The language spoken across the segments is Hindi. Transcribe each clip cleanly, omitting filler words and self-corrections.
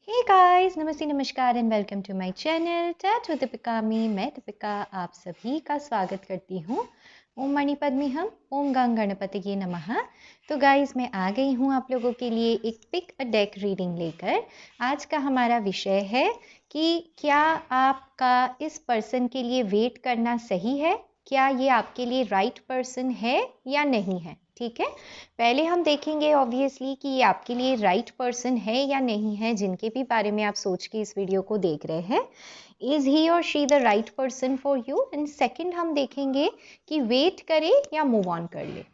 हे गाइस, नमस्ते, नमस्कार and welcome to my channel tat with Deepika me. मैं दीपिका आप सभी का स्वागत करती हूँ। ओम मणि पद्मे हम ओम गंग गणपतिये नमः। तो गाइस, मैं आ गई हूँ आप लोगों के लिए एक पिक अ डेक रीडिंग लेकर। आज का हमारा विषय है कि क्या आपका इस पर्सन के लिए वेट करना सही है, क्या ये आपके लिए राइट पर्सन है या नहीं है। ठीक है, पहले हम देखेंगे ऑब्वियसली कि ये आपके लिए राइट पर्सन है या नहीं है, जिनके भी बारे में आप सोच के इस वीडियो को देख रहे हैं। इज ही और she the right person for you. And second हम देखेंगे कि वेट करे या मूव ऑन कर ले।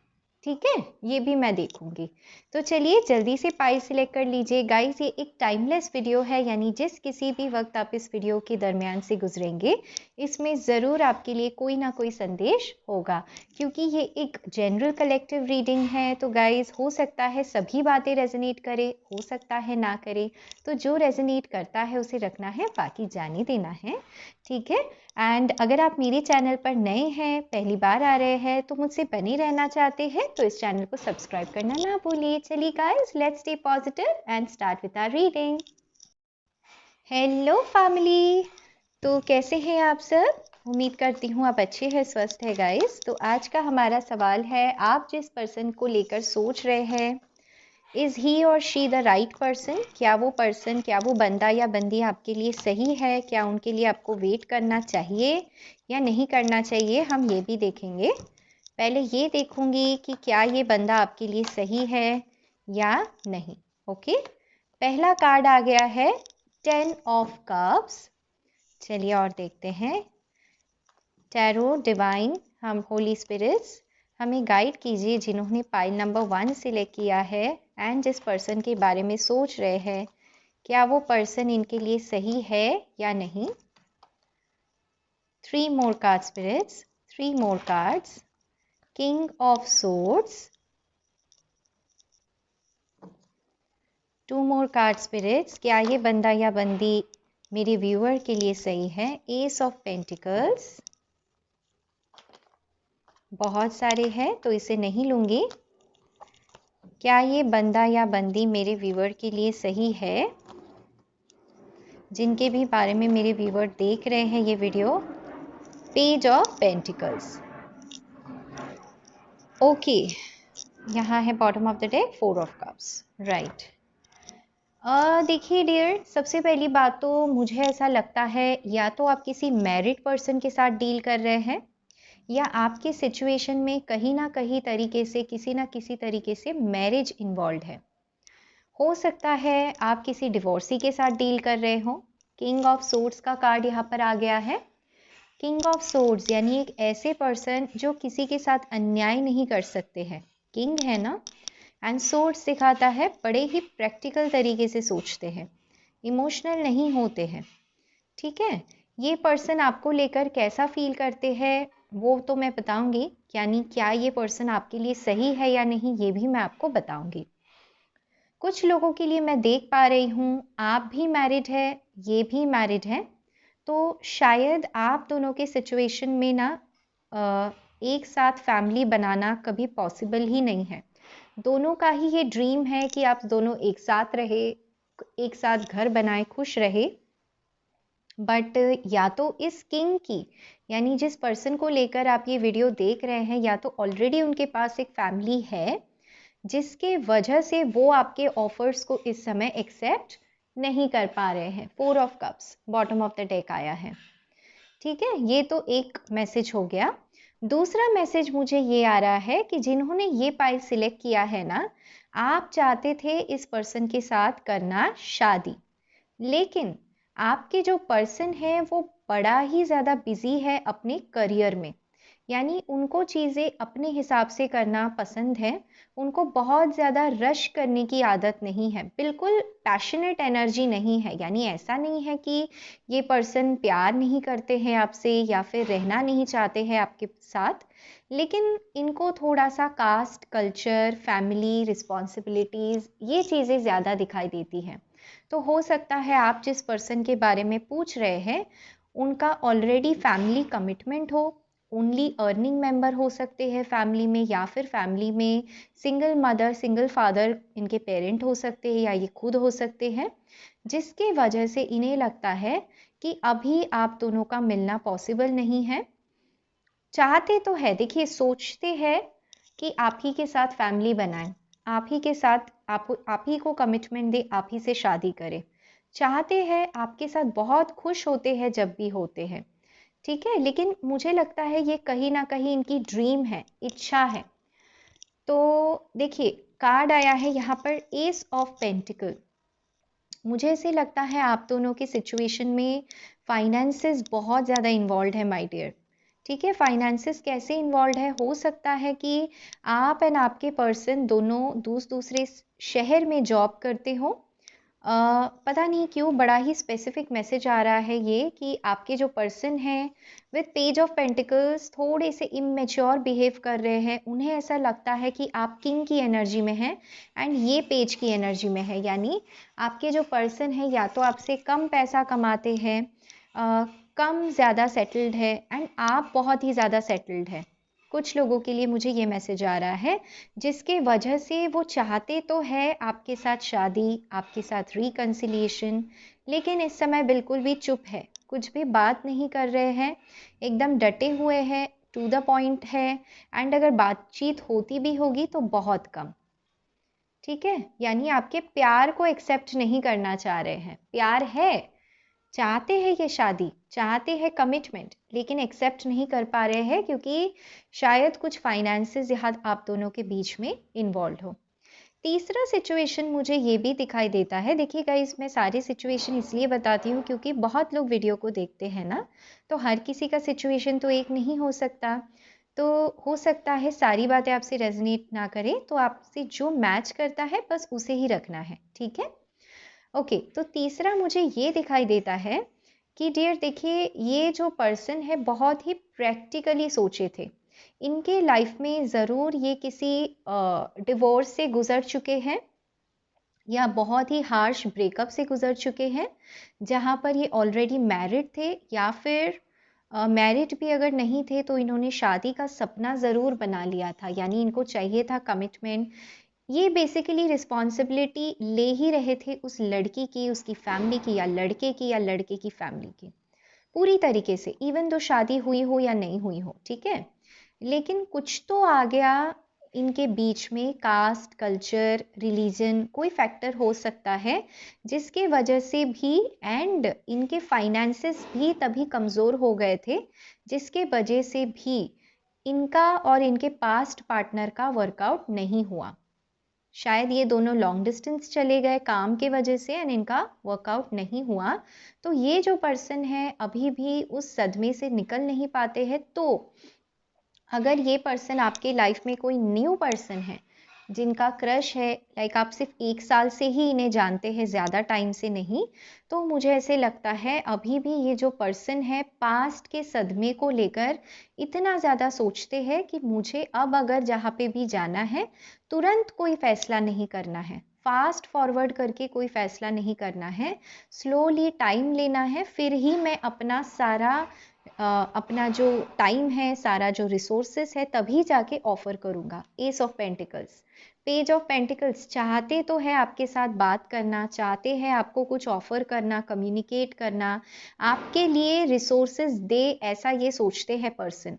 ठीक है, ये भी मैं देखूंगी। तो चलिए जल्दी से पाई सिलेक्ट कर लीजिए। गाइस, ये एक टाइमलेस वीडियो है, यानी जिस किसी भी वक्त आप इस वीडियो के दरमियान से गुजरेंगे इसमें ज़रूर आपके लिए कोई ना कोई संदेश होगा, क्योंकि ये एक जनरल कलेक्टिव रीडिंग है। तो गाइस, हो सकता है सभी बातें रेजोनेट करे, हो सकता है ना करे। तो जो रेजोनेट करता है उसे रखना है, बाकी जाने देना है। ठीक है। एंड अगर आप मेरे चैनल पर नए हैं, पहली बार आ रहे हैं, तो मुझसे बने रहना चाहते हैं तो इस चैनल को सब्सक्राइब करना ना भूलिए। चलिए guys, let's stay positive and start with our reading. Hello family, तो कैसे हैं आप सब? उम्मीद करती हूँ आप अच्छे हैं, स्वस्थ है। गाइस, तो आज का हमारा सवाल है, आप जिस पर्सन को लेकर सोच रहे हैं, इज़ ही और शी द राइट पर्सन। क्या वो पर्सन, क्या वो बंदा या बंदी आपके लिए सही है? क्या उनके लिए आपको वेट करना चाहिए या नहीं करना चाहिए, हम ये भी देखेंगे। पहले ये देखूंगी कि क्या ये बंदा आपके लिए सही है या नहीं। ओके, पहला कार्ड आ गया है 10 ऑफ कप्स। चलिए और देखते हैं। टैरो डिवाइन, हम होली स्पिरिट्स, हमें गाइड कीजिए जिन्होंने पाइल नंबर 1 सिलेक्ट किया है एंड जिस पर्सन के बारे में सोच रहे हैं, क्या वो पर्सन इनके लिए सही है या नहीं। 3 more card spirits, 3 more cards. King of swords, 2 more card spirits. क्या ये बंदा या बंदी मेरे व्यूअर के लिए सही है। एस ऑफ पेंटिकल्स, बहुत सारे हैं तो इसे नहीं लूंगी। क्या ये बंदा या बंदी मेरे व्यूअर के लिए सही है, जिनके भी बारे में मेरे व्यूअर देख रहे हैं ये video. Page of pentacles. Okay, यहाँ है bottom of the deck 4 of cups. Right. देखिए डियर, सबसे पहली बात तो मुझे ऐसा लगता है या तो आप किसी मैरिड पर्सन के साथ डील कर रहे हैं, या आपके सिचुएशन में कहीं ना कहीं तरीके से, किसी ना किसी तरीके से मैरिज इन्वॉल्व है। हो सकता है आप किसी डिवोर्सी के साथ डील कर रहे हो। किंग ऑफ सोर्ड्स का कार्ड यहाँ पर आ गया है। किंग ऑफ सोर्ड्स यानी एक ऐसे पर्सन जो किसी के साथ अन्याय नहीं कर सकते हैं। किंग है ना, एंड सोर्ड्स सिखाता है बड़े ही प्रैक्टिकल तरीके से सोचते हैं, इमोशनल नहीं होते हैं। ठीक है, ये पर्सन आपको लेकर कैसा फील करते हैं वो तो मैं बताऊंगी, यानी क्या ये पर्सन आपके लिए सही है या नहीं ये भी मैं आपको बताऊंगी। कुछ लोगों के लिए मैं देख पा रही हूँ आप भी मैरिड है, ये भी मैरिड है, तो शायद आप दोनों के सिचुएशन में ना एक साथ फैमिली बनाना कभी पॉसिबल ही नहीं है। दोनों का ही ये ड्रीम है कि आप दोनों एक साथ रहे, एक साथ घर बनाए, खुश रहे। बट या तो इस किंग की, यानी जिस पर्सन को लेकर आप ये वीडियो देख रहे हैं, या तो ऑलरेडी उनके पास एक फैमिली है, जिसके वजह से वो आपके ऑफर्स को इस समय एक्सेप्ट नहीं कर पा रहे हैं। 4 of cups bottom of the deck आया है। ठीक है, ये तो एक मैसेज हो गया। दूसरा मैसेज मुझे ये आ रहा है कि जिन्होंने ये पाइल सिलेक्ट किया है ना, आप चाहते थे इस पर्सन के साथ करना शादी, लेकिन आपके जो पर्सन है वो बड़ा ही ज़्यादा बिजी है अपने करियर में, यानी उनको चीज़ें अपने हिसाब से करना पसंद है। उनको बहुत ज़्यादा रश करने की आदत नहीं है, बिल्कुल पैशनेट एनर्जी नहीं है। यानी ऐसा नहीं है कि ये पर्सन प्यार नहीं करते हैं आपसे या फिर रहना नहीं चाहते हैं आपके साथ, लेकिन इनको थोड़ा सा कास्ट, कल्चर, फैमिली रिस्पॉन्सिबिलिटीज़, ये चीज़ें ज़्यादा दिखाई देती हैं। तो हो सकता है आप जिस पर्सन के बारे में पूछ रहे हैं उनका ऑलरेडी फैमिली कमिटमेंट हो, ओनली अर्निंग मेंबर हो सकते हैं फैमिली में, या फिर फैमिली में सिंगल मदर सिंगल फादर इनके पेरेंट हो सकते हैं, या ये खुद हो सकते हैं, जिसके वजह से इन्हें लगता है कि अभी आप दोनों का मिलना पॉसिबल नहीं है। चाहते तो है, देखिए सोचते हैं कि आप ही के साथ फैमिली बनाएं, आप ही के साथ आप ही को कमिटमेंट दे, आप ही से शादी करें, चाहते हैं, आपके साथ बहुत खुश होते हैं जब भी होते हैं, ठीक है। लेकिन मुझे लगता है ये कहीं ना कहीं इनकी ड्रीम है, इच्छा है। तो देखिए कार्ड आया है यहाँ पर एस ऑफ पेंटिकल। मुझे ऐसे लगता है आप दोनों की सिचुएशन में फाइनेंसेस बहुत ज़्यादा इन्वॉल्व है माय डियर, ठीक है। फाइनेंसेस कैसे इन्वॉल्व है, हो सकता है कि आप एंड आपके पर्सन दोनों दूसरे शहर में जॉब करते हो। पता नहीं क्यों बड़ा ही स्पेसिफिक मैसेज आ रहा है ये कि आपके जो पर्सन हैं विद पेज ऑफ पेंटिकल्स थोड़े से इमेच्योर बिहेव कर रहे हैं। उन्हें ऐसा लगता है कि आप किंग की एनर्जी में हैं एंड ये पेज की एनर्जी में है, यानी आपके जो पर्सन है या तो आपसे कम पैसा कमाते हैं, कम ज़्यादा सेटल्ड है, एंड आप बहुत ही ज़्यादा सेटल्ड है। कुछ लोगों के लिए मुझे ये मैसेज आ रहा है, जिसके वजह से वो चाहते तो है आपके साथ शादी, आपके साथ रिकन्सिलिएशन, लेकिन इस समय बिल्कुल भी चुप है, कुछ भी बात नहीं कर रहे हैं, एकदम डटे हुए हैं, टू द पॉइंट है। एंड अगर बातचीत होती भी होगी तो बहुत कम, ठीक है। यानी आपके प्यार को एक्सेप्ट नहीं करना चाह रहे हैं। प्यार है, चाहते हैं ये शादी, चाहते हैं कमिटमेंट, लेकिन एक्सेप्ट नहीं कर पा रहे हैं क्योंकि शायद कुछ फाइनेंसेस यहाँ आप दोनों के बीच में इन्वॉल्व हो। तीसरा सिचुएशन मुझे ये भी दिखाई देता है, देखिए गाइस मैं सारी सिचुएशन इसलिए बताती हूँ क्योंकि बहुत लोग वीडियो को देखते हैं ना, तो हर किसी का सिचुएशन तो एक नहीं हो सकता। तो हो सकता है सारी बातें आपसे रेजोनेट ना करें, तो आपसे जो मैच करता है बस उसे ही रखना है, ठीक है। ओके, तो तीसरा मुझे ये दिखाई देता है कि डियर देखिए ये जो पर्सन है बहुत ही प्रैक्टिकली सोचे थे, इनके लाइफ में ज़रूर ये किसी डिवोर्स से गुजर चुके हैं या बहुत ही हार्श ब्रेकअप से गुजर चुके हैं, जहाँ पर ये ऑलरेडी मैरिड थे, या फिर मैरिड भी अगर नहीं थे तो इन्होंने शादी का सपना ज़रूर बना लिया था, यानी इनको चाहिए था कमिटमेंट। ये बेसिकली रिस्पॉन्सिबिलिटी ले ही रहे थे उस लड़की की, उसकी फैमिली की, या लड़के की या लड़के की फैमिली की, पूरी तरीके से, इवन तो शादी हुई हो या नहीं हुई हो, ठीक है। लेकिन कुछ तो आ गया इनके बीच में, कास्ट, कल्चर, रिलीजन, कोई फैक्टर हो सकता है जिसके वजह से भी, एंड इनके फाइनेंसेस भी तभी कमज़ोर हो गए थे जिसके वजह से भी इनका और इनके पास्ट पार्टनर का वर्कआउट नहीं हुआ। शायद ये दोनों लॉन्ग डिस्टेंस चले गए काम के वजह से एंड इनका वर्कआउट नहीं हुआ। तो ये जो पर्सन है अभी भी उस सदमे से निकल नहीं पाते हैं। तो अगर ये पर्सन आपके लाइफ में कोई न्यू पर्सन है जिनका क्रश है, लाइक आप सिर्फ 1 साल से ही इन्हें जानते हैं, ज़्यादा टाइम से नहीं, तो मुझे ऐसे लगता है अभी भी ये जो पर्सन है पास्ट के सदमे को लेकर इतना ज़्यादा सोचते हैं कि मुझे अब अगर जहाँ पे भी जाना है तुरंत कोई फैसला नहीं करना है, फास्ट फॉरवर्ड करके कोई फैसला नहीं करना है, स्लोली टाइम लेना है, फिर ही मैं अपना सारा अपना जो टाइम है, सारा जो रिसोर्सेस है, तभी जाके ऑफर करूंगा। S of pentacles, page of pentacles, चाहते तो है आपके साथ बात करना, चाहते हैं आपको कुछ ऑफर करना, कम्युनिकेट करना, आपके लिए रिसोर्सेज दे, ऐसा ये सोचते हैं पर्सन।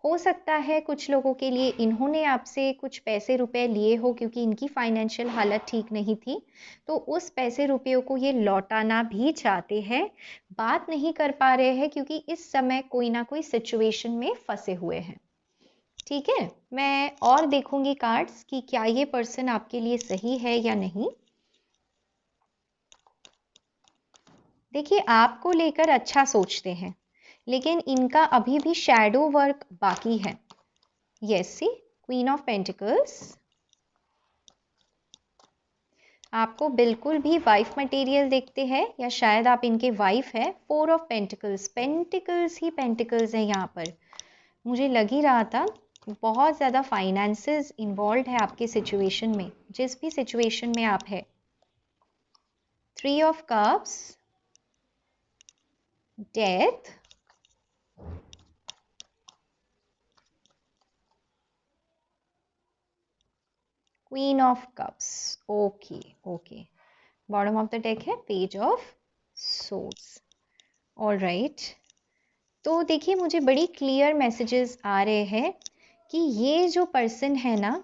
हो सकता है कुछ लोगों के लिए इन्होंने आपसे कुछ पैसे रुपए लिए हो क्योंकि इनकी फाइनेंशियल हालत ठीक नहीं थी, तो उस पैसे रुपयों को ये लौटाना भी चाहते हैं, बात नहीं कर पा रहे हैं क्योंकि इस समय कोई ना कोई सिचुएशन में फंसे हुए हैं, ठीक है। मैं और देखूंगी कार्ड्स कि क्या ये पर्सन आपके लिए सही है या नहीं। देखिए आपको लेकर अच्छा सोचते हैं, लेकिन इनका अभी भी शैडो वर्क बाकी है। Yes see, queen of pentacles, आपको बिल्कुल भी वाइफ मटेरियल देखते हैं या शायद आप इनके वाइफ है। 4 of pentacles, pentacles he pentacles है यहाँ पर, मुझे लग ही रहा था बहुत ज़्यादा फाइनेंसेस इन्वॉल्व है आपके सिचुएशन में, जिस भी सिचुएशन में आप है। 3 of cups, death, queen of cups, okay okay, bottom of the deck है page of swords. All right, तो देखिए मुझे बड़ी क्लियर मैसेजेस आ रहे हैं कि ये जो पर्सन है ना,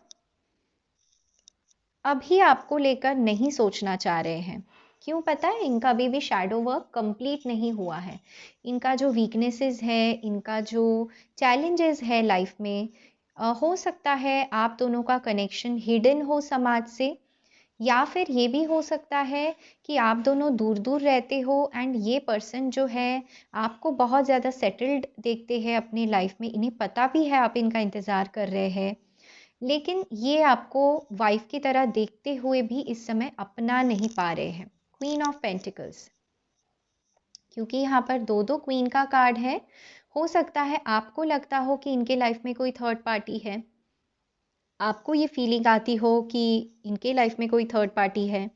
अभी आपको लेकर नहीं सोचना चाह रहे हैं। क्यों पता है? इनका अभी भी शैडो वर्क कंप्लीट नहीं हुआ है। इनका जो वीकनेसेस है, इनका जो चैलेंजेस है लाइफ में, हो सकता है आप दोनों का कनेक्शन हिडन हो समाज से, या फिर ये भी हो सकता है कि आप दोनों दूर दूर रहते हो एंड ये पर्सन जो है आपको बहुत ज़्यादा सेटल्ड देखते हैं अपनी लाइफ में, इन्हें पता भी है आप इनका इंतज़ार कर रहे हैं, लेकिन ये आपको वाइफ की तरह देखते हुए भी इस समय अपना नहीं पा रहे हैं। क्वीन ऑफ पेंटिकल्स, क्योंकि यहाँ पर दो दो क्वीन का कार्ड है, हो सकता है आपको लगता हो कि इनके लाइफ में कोई थर्ड पार्टी है, आपको ये फीलिंग आती हो कि इनके लाइफ में कोई थर्ड पार्टी है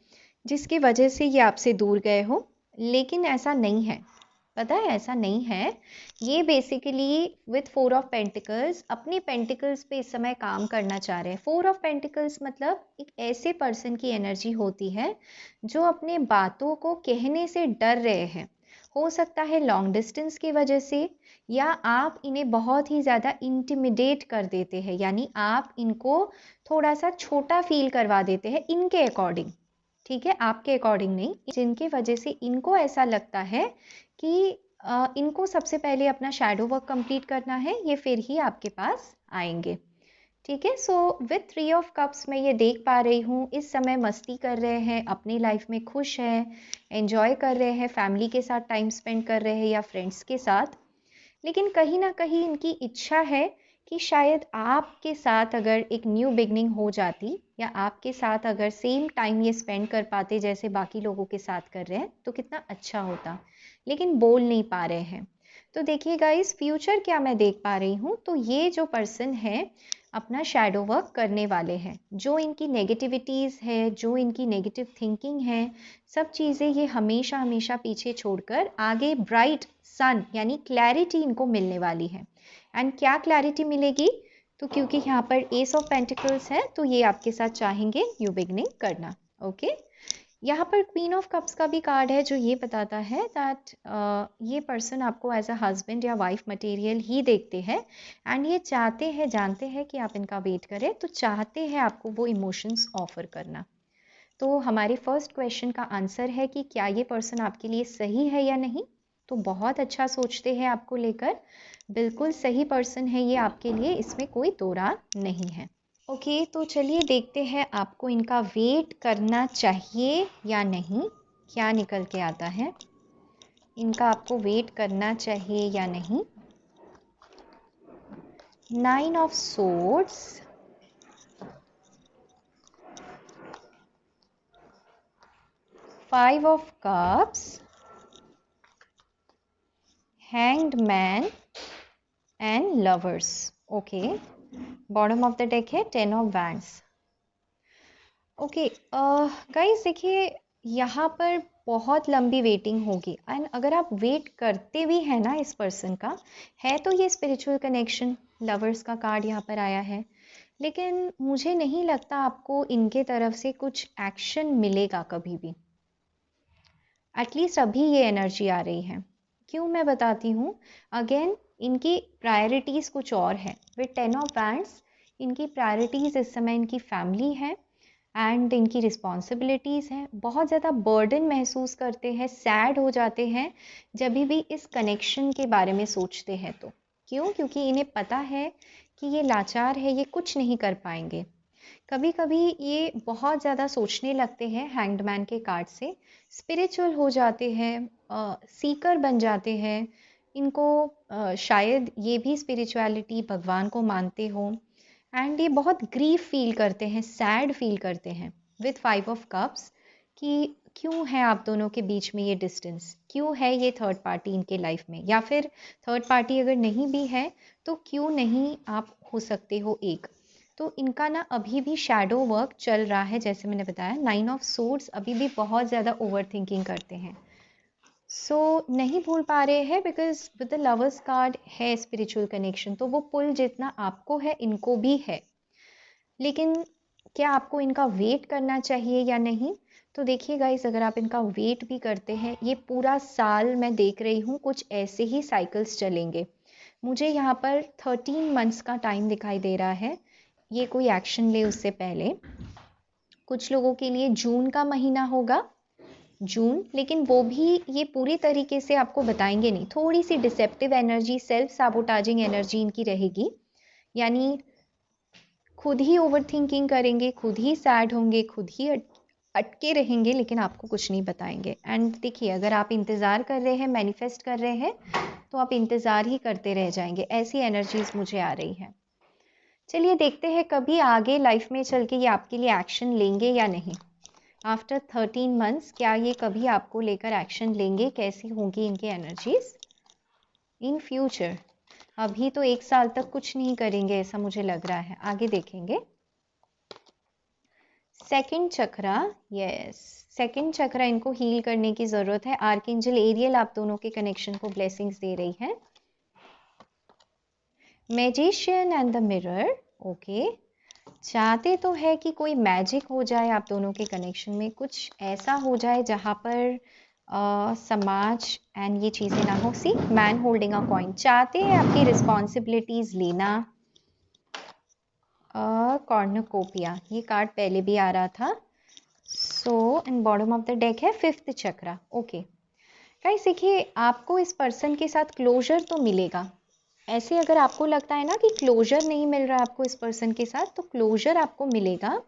जिसकी वजह से ये आपसे दूर गए हो, लेकिन ऐसा नहीं है। पता है ऐसा नहीं है। ये basically with four of pentacles अपने पेंटिकल्स पे इस समय काम करना चाह रहे हैं। फोर ऑफ पेंटिकल्स मतलब एक ऐसे पर्सन की एनर्जी होती है जो अपने बातों को कहने से डर रहे हैं। हो सकता है लॉन्ग डिस्टेंस की वजह से, या आप इन्हें बहुत ही ज़्यादा इंटिमिडेट कर देते हैं, यानी आप इनको थोड़ा सा छोटा फील करवा देते हैं इनके अकॉर्डिंग, ठीक है, आपके अकॉर्डिंग नहीं, जिनकी वजह से इनको ऐसा लगता है कि इनको सबसे पहले अपना शैडो वर्क कंप्लीट करना है, ये फिर ही आपके पास आएंगे। ठीक है, so with three of cups मैं ये देख पा रही हूँ इस समय मस्ती कर रहे हैं, अपनी लाइफ में खुश हैं, एंजॉय कर रहे हैं, फैमिली के साथ टाइम स्पेंड कर रहे हैं या फ्रेंड्स के साथ, लेकिन कहीं ना कहीं इनकी इच्छा है कि शायद आपके साथ अगर एक न्यू बिगनिंग हो जाती, या आपके साथ अगर सेम टाइम ये स्पेंड कर पाते जैसे बाकी लोगों के साथ कर रहे हैं तो कितना अच्छा होता, लेकिन बोल नहीं पा रहे हैं। तो देखिए गाइस, फ्यूचर क्या मैं देख पा रही हूँ, तो ये जो पर्सन है अपना शैडो वर्क करने वाले हैं। जो इनकी नेगेटिविटीज़ है, जो इनकी नेगेटिव थिंकिंग है, सब चीज़ें ये हमेशा हमेशा पीछे छोड़कर आगे ब्राइट सन यानी क्लैरिटी इनको मिलने वाली है। एंड क्या क्लैरिटी मिलेगी? तो क्योंकि यहाँ पर एस ऑफ पेंटिकल्स है तो ये आपके साथ चाहेंगे न्यू बिगनिंग करना। ओके, यहाँ पर क्वीन ऑफ कप्स का भी कार्ड है जो ये बताता है दैट ये पर्सन आपको एज अ हस्बैंड या वाइफ मटेरियल ही देखते हैं, एंड ये चाहते हैं, जानते हैं कि आप इनका वेट करें, तो चाहते हैं आपको वो इमोशंस ऑफर करना। तो हमारे फर्स्ट क्वेश्चन का आंसर है कि क्या ये पर्सन आपके लिए सही है या नहीं। तो बहुत अच्छा सोचते हैं आपको लेकर, बिल्कुल सही पर्सन है ये आपके लिए, इसमें कोई दो राय नहीं है। ओके, तो चलिए देखते हैं आपको इनका वेट करना चाहिए या नहीं, क्या निकल के आता है। इनका आपको वेट करना चाहिए या नहीं। 9 of swords, 5 of cups, hanged man and lovers. Okay, bottom of the deck है 10 ऑफ वैंड्स। ओके गाइस, देखिए यहाँ पर बहुत लंबी वेटिंग होगी, एंड अगर आप वेट करते भी हैं ना इस पर्सन का, है तो ये स्पिरिचुअल कनेक्शन, लवर्स का कार्ड यहाँ पर आया है, लेकिन मुझे नहीं लगता आपको इनके तरफ से कुछ एक्शन मिलेगा कभी भी। एटलीस्ट अभी ये एनर्जी आ रही है। क्यों, मैं बताती हूँ। अगेन इनकी प्रायोरिटीज़ कुछ और है। विद 10 ऑफ वैंड्स इनकी प्रायोरिटीज़ इस समय इनकी फैमिली है एंड इनकी रिस्पॉन्सिबिलिटीज़ हैं। बहुत ज़्यादा बर्डन महसूस करते हैं, सैड हो जाते हैं जब भी इस कनेक्शन के बारे में सोचते हैं। तो क्यों? क्योंकि इन्हें पता है कि ये लाचार है, ये कुछ नहीं कर पाएंगे। कभी कभी ये बहुत ज़्यादा सोचने लगते हैं हैंग्ड मैन के कार्ड से, स्पिरिचुअल हो जाते हैं, सीकर बन जाते हैं। इनको शायद ये भी स्पिरिचुअलिटी भगवान को मानते हो, एंड ये बहुत ग्रीफ फील करते हैं, सैड फील करते हैं विथ 5 ऑफ कप्स कि क्यों है आप दोनों के बीच में ये डिस्टेंस, क्यों है ये थर्ड पार्टी इनके लाइफ में, या फिर थर्ड पार्टी अगर नहीं भी है तो क्यों नहीं आप हो सकते हो एक। तो इनका ना अभी भी शैडो वर्क चल रहा है, जैसे मैंने बताया 9 ऑफ सोर्ड्स अभी भी बहुत ज़्यादा ओवर थिंकिंग करते हैं। सो नहीं भूल पा रहे हैं because with the lovers card है स्पिरिचुअल कनेक्शन, तो वो पुल जितना आपको है इनको भी है, लेकिन क्या आपको इनका वेट करना चाहिए या नहीं? तो देखिए गाइस, अगर आप इनका वेट भी करते हैं, ये पूरा साल मैं देख रही हूँ कुछ ऐसे ही साइकिल्स चलेंगे। मुझे यहाँ पर 13 मंथ्स का टाइम दिखाई दे रहा है, ये कोई एक्शन ले उससे पहले। कुछ लोगों के लिए जून का महीना होगा, जून, लेकिन वो भी ये पूरी तरीके से आपको बताएंगे नहीं। थोड़ी सी डिसेप्टिव एनर्जी, सेल्फ साबोटाजिंग एनर्जी इनकी रहेगी, यानी खुद ही ओवर थिंकिंग करेंगे, खुद ही सैड होंगे, खुद ही अटके रहेंगे, लेकिन आपको कुछ नहीं बताएंगे। एंड देखिए, अगर आप इंतज़ार कर रहे हैं, मैनिफेस्ट कर रहे हैं, तो आप इंतज़ार ही करते रह जाएंगे। ऐसी एनर्जीज मुझे आ रही है। चलिए देखते हैं कभी आगे लाइफ में चल के ये आपके लिए एक्शन लेंगे या नहीं। आफ्टर 13 मंथ्स क्या ये कभी आपको लेकर एक्शन लेंगे? कैसी होंगी इनकी एनर्जीज इन फ्यूचर? अभी तो 1 साल तक कुछ नहीं करेंगे ऐसा मुझे लग रहा है, आगे देखेंगे। सेकंड चक्रा, यस, सेकंड चक्रा इनको हील करने की ज़रूरत है। आर्कएंजल एरियल आप दोनों के कनेक्शन को ब्लेसिंग्स दे रही है। Magician and the mirror, okay. चाहते तो है कि कोई मैजिक हो जाए आप दोनों के कनेक्शन में, कुछ ऐसा हो जाए जहाँ पर समाज एंड ये चीज़ें ना हो। सी मैन होल्डिंग अ कॉइन, चाहते हैं आपकी रिस्पॉन्सिबिलिटीज़ लेना। कॉर्नुकोपिया, ये कार्ड पहले भी आ रहा था। So in bottom of the deck है फिफ्थ चक्रा, ओके। गाइस देखिए, आपको इस पर्सन के साथ क्लोजर तो मिलेगा। ऐसे अगर आपको लगता है ना कि क्लोजर नहीं मिल रहा आपको इस पर्सन के साथ, तो क्लोजर आपको मिलेगा।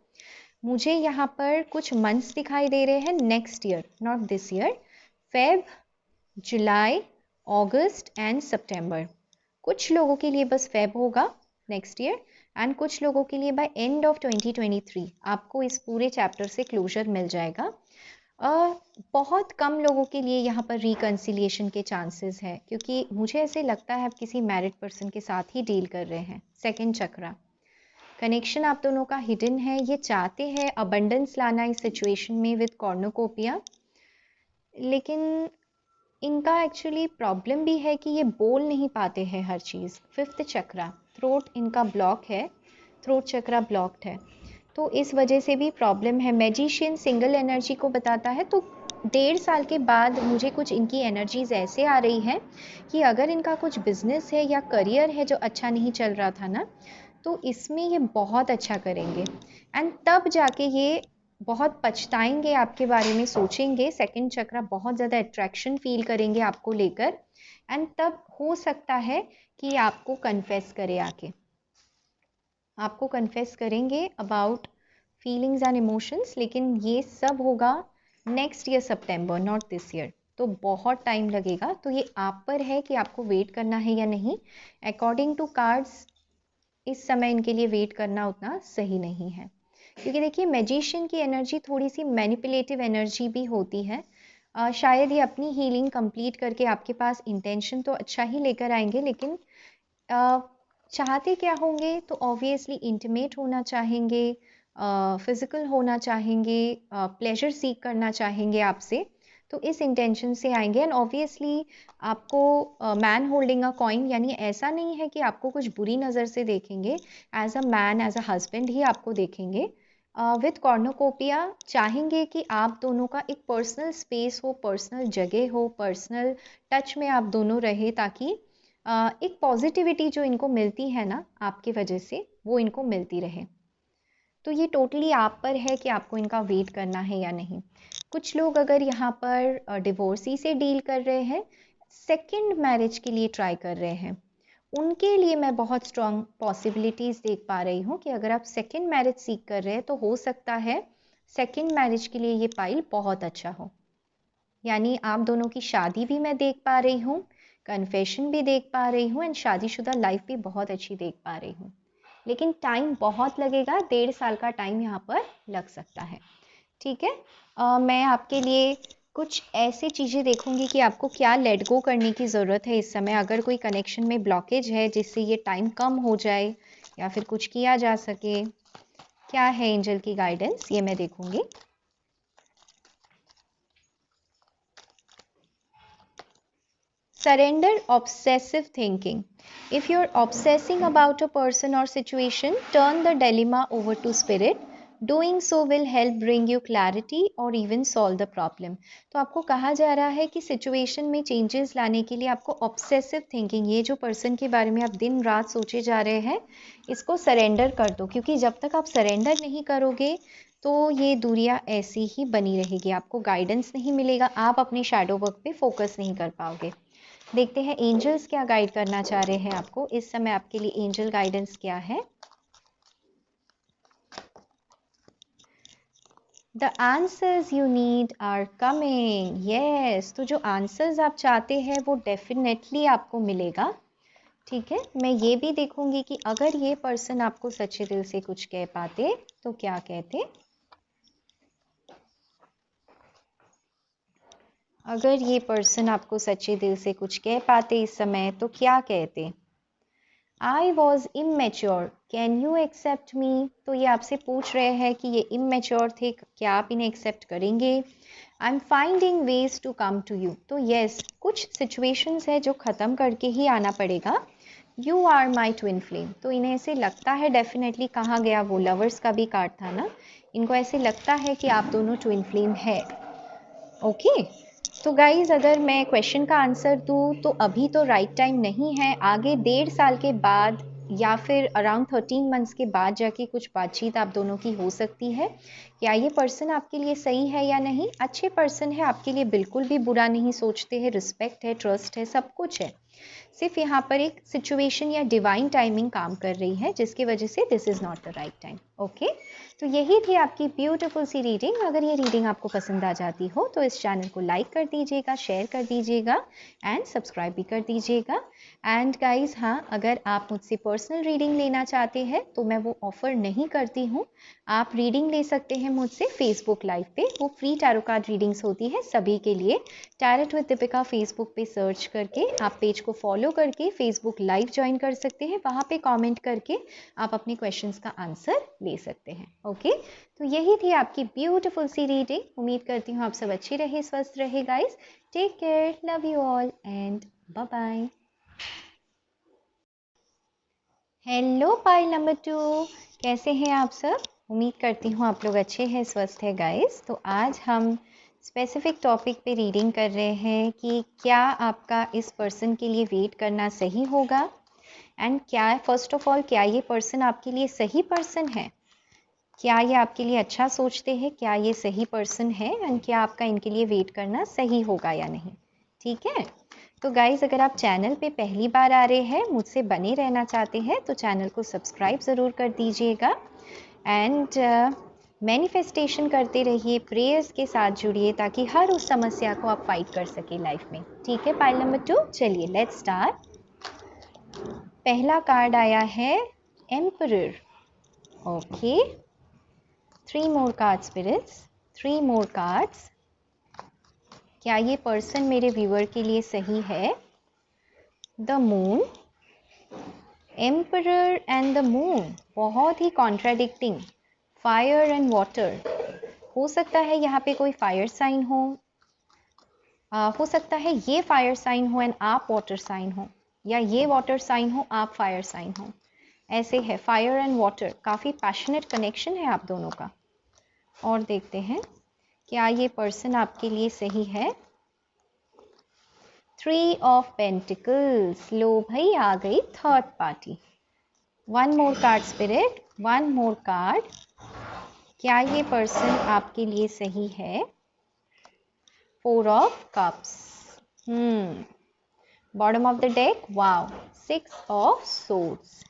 मुझे यहाँ पर कुछ मंथ्स दिखाई दे रहे हैं, next year, not this year. Feb, July, August and September. कुछ लोगों के लिए बस फेब होगा नेक्स्ट ईयर, एंड कुछ लोगों के लिए बाय एंड ऑफ 2023 आपको इस पूरे चैप्टर से क्लोजर मिल जाएगा। बहुत कम लोगों के लिए यहाँ पर रिकन्सिलिएशन के चांसेस है, क्योंकि मुझे ऐसे लगता है आप किसी मैरिड पर्सन के साथ ही डील कर रहे हैं। सेकंड चक्रा, कनेक्शन आप दोनों का हिडन है। ये चाहते हैं अबंडेंस लाना इस सिचुएशन में विद कॉर्नुकोपिया, लेकिन इनका एक्चुअली प्रॉब्लम भी है कि ये बोल नहीं पाते हैं हर चीज़। फिफ्थ चक्रा, थ्रोट इनका ब्लॉक है, थ्रोट चक्रा ब्लॉक्ड है, तो इस वजह से भी प्रॉब्लम है। मैजिशियन सिंगल एनर्जी को बताता है, तो 1.5 साल के बाद मुझे कुछ इनकी एनर्जीज ऐसे आ रही है कि अगर इनका कुछ बिजनेस है या करियर है जो अच्छा नहीं चल रहा था ना, तो इसमें ये बहुत अच्छा करेंगे, एंड तब जाके ये बहुत पछताएंगे, आपके बारे में सोचेंगे। सेकंड चक्रा बहुत ज़्यादा अट्रैक्शन फील करेंगे आपको लेकर, एंड तब हो सकता है कि आपको कन्फेस करे, आके आपको कन्फेस करेंगे अबाउट फीलिंग्स एंड इमोशंस, लेकिन ये सब होगा next year September, not this year. तो बहुत टाइम लगेगा, तो ये आप पर है कि आपको वेट करना है या नहीं। अकॉर्डिंग टू कार्ड्स इस समय इनके लिए वेट करना उतना सही नहीं है, क्योंकि देखिए मैजिशियन की एनर्जी थोड़ी सी मैनिपुलेटिव एनर्जी भी होती है। शायद ये अपनी हीलिंग कंप्लीट करके आपके पास इंटेंशन तो अच्छा ही लेकर आएंगे, लेकिन चाहते क्या होंगे, तो ऑब्वियसली इंटीमेट होना चाहेंगे, फिजिकल होना चाहेंगे, प्लेजर सीक करना चाहेंगे आपसे, तो इस इंटेंशन से आएंगे। एंड ऑब्वियसली आपको मैन होल्डिंग अ कॉइन, यानी ऐसा नहीं है कि आपको कुछ बुरी नज़र से देखेंगे, as a man, as a husband ही आपको देखेंगे। विद कॉर्नुकोपिया चाहेंगे कि आप दोनों का एक पर्सनल स्पेस हो, पर्सनल जगह हो, पर्सनल टच में आप दोनों रहे, ताकि एक पॉजिटिविटी जो इनको मिलती है ना आपकी वजह से, वो इनको मिलती रहे। तो ये टोटली आप पर है कि आपको इनका वेट करना है या नहीं। कुछ लोग अगर यहाँ पर डिवोर्सी से डील कर रहे हैं, सेकंड मैरिज के लिए ट्राई कर रहे हैं, उनके लिए मैं बहुत स्ट्रॉन्ग पॉसिबिलिटीज़ देख पा रही हूँ कि अगर आप सेकंड मैरिज सीख कर रहे हैं, तो हो सकता है सेकंड मैरिज के लिए ये पाइल बहुत अच्छा हो। यानी आप दोनों की शादी भी मैं देख पा रही हूँ, कन्फेशन भी देख पा रही हूँ, एंड शादीशुदा लाइफ भी बहुत अच्छी देख पा रही हूँ, लेकिन टाइम बहुत लगेगा। 1.5 साल का टाइम यहाँ पर लग सकता है। ठीक है, मैं आपके लिए कुछ ऐसी चीज़ें देखूंगी कि आपको क्या लेट गो करने की ज़रूरत है इस समय। अगर कोई कनेक्शन में ब्लॉकेज है जिससे ये टाइम कम हो जाए, या फिर कुछ किया जा सके, क्या है एंजल की गाइडेंस, ये मैं देखूंगी। Surrender obsessive thinking. If you're obsessing about a person or situation, turn the dilemma over to spirit. Doing so will help bring you clarity और इवन सॉल्व द प्रॉब्लम। तो आपको कहा जा रहा है कि सिचुएशन में चेंजेस लाने के लिए आपको ऑब्सेसिव थिंकिंग, ये जो पर्सन के बारे में आप दिन रात सोचे जा रहे हैं, इसको सरेंडर कर दो, क्योंकि जब तक आप सरेंडर नहीं करोगे तो ये दूरियां ऐसी ही बनी रहेगी, आपको गाइडेंस नहीं मिलेगा, आप अपने शैडो वर्क पे फोकस नहीं कर पाओगे। देखते हैं एंजल्स क्या गाइड करना चाह रहे हैं आपको इस समय, आपके लिए एंजल गाइडेंस क्या है। The answers you need are coming. Yes, तो जो आंसर्स आप चाहते हैं वो डेफिनेटली आपको मिलेगा। ठीक है, मैं ये भी देखूंगी कि अगर ये पर्सन आपको सच्चे दिल से कुछ कह पाते तो क्या कहते। अगर ये पर्सन आपको सच्चे दिल से कुछ कह पाते इस समय तो क्या कहते। I was immature, can you accept me. तो ये आपसे पूछ रहे हैं कि ये इमेच्योर थे, क्या आप इन्हें एक्सेप्ट करेंगे। I am finding ways to come to you. तो यस, कुछ सिचुएशंस है जो ख़त्म करके ही आना पड़ेगा। You are my twin flame. तो इन्हें ऐसे लगता है, डेफिनेटली कहा गया वो लवर्स का भी कार्ड था ना, इनको ऐसे लगता है कि आप दोनों ट्विन फ्लेम है। ओके, तो गाइज अगर मैं क्वेश्चन का आंसर दूँ तो अभी तो राइट टाइम नहीं है, आगे 1.5 साल के बाद या फिर अराउंड 13 मंथ्स के बाद जाके कुछ बातचीत आप दोनों की हो सकती है। क्या ये पर्सन आपके लिए सही है या नहीं। अच्छे पर्सन है, आपके लिए बिल्कुल भी बुरा नहीं सोचते हैं, रिस्पेक्ट है, ट्रस्ट है, सब कुछ है। सिर्फ यहाँ पर एक सिचुएशन या डिवाइन टाइमिंग काम कर रही है जिसकी वजह से this is not the right time. Okay, तो यही थी आपकी ब्यूटीफुल सी रीडिंग। अगर ये रीडिंग आपको पसंद आ जाती हो तो इस चैनल को लाइक कर दीजिएगा, शेयर कर दीजिएगा एंड सब्सक्राइब भी कर दीजिएगा। एंड गाइज हाँ, अगर आप मुझसे पर्सनल रीडिंग लेना चाहते हैं तो मैं वो ऑफ़र नहीं करती हूँ। आप रीडिंग ले सकते हैं मुझसे फेसबुक लाइव पे, वो फ्री टैरो कार्ड रीडिंग्स होती है सभी के लिए। टैरोट विद दीपिका फेसबुक पे सर्च करके आप पेज को फॉलो करके फेसबुक लाइव ज्वाइन कर सकते हैं, वहाँ पे कमेंट करके आप अपने क्वेश्चंस का आंसर ले सकते हैं। ओके, तो यही थी आपकी ब्यूटीफुल सी रीडिंग। उम्मीद करती हूँ आप सब अच्छे रहे, स्वस्थ रहे guys. Take care, love you all and bye bye. Hello pile number 2, कैसे हैं आप सब। उम्मीद करती हूँ आप लोग अच्छे हैं, स्वस्थ है गाइस। तो आज हम स्पेसिफिक टॉपिक पे रीडिंग कर रहे हैं कि क्या आपका इस पर्सन के लिए वेट करना सही होगा एंड क्या, फर्स्ट ऑफ ऑल, क्या ये पर्सन आपके लिए सही पर्सन है, क्या ये आपके लिए अच्छा सोचते हैं, क्या ये सही पर्सन है एंड क्या आपका इनके लिए वेट करना सही होगा या नहीं। ठीक है, तो गाइज़ अगर आप चैनल पे पहली बार आ रहे हैं, मुझसे बने रहना चाहते हैं तो चैनल को सब्सक्राइब ज़रूर कर दीजिएगा एंड मैनिफेस्टेशन करते रहिए, प्रेयर्स के साथ जुड़िए ताकि हर उस समस्या को आप फाइट कर सके लाइफ में। ठीक है, पाइल नंबर 2, चलिए लेट्स स्टार्ट। पहला कार्ड आया है emperor. Okay, 3 more cards spirits, 3 more cards। क्या ये पर्सन मेरे व्यूअर के लिए सही है। The moon, emperor and the moon, बहुत ही कॉन्ट्राडिक्टिंग। फायर एंड वाटर, हो सकता है यहाँ पे कोई फायर साइन हो सकता है ये फायर साइन हो एंड आप वाटर साइन हो, या ये वाटर साइन हो आप फायर साइन हो। ऐसे है, फायर एंड वाटर, काफ़ी पैशनेट कनेक्शन है आप दोनों का। और देखते हैं क्या ये पर्सन आपके लिए सही है। 3 ऑफ पेंटिकल्स, लो भाई आ गई थर्ड पार्टी। 1 मोर कार्ड स्पिरिट, 1 मोर कार्ड। क्या ये पर्सन आपके लिए सही है। 4 of cups, bottom of the deck, wow, 6 of swords.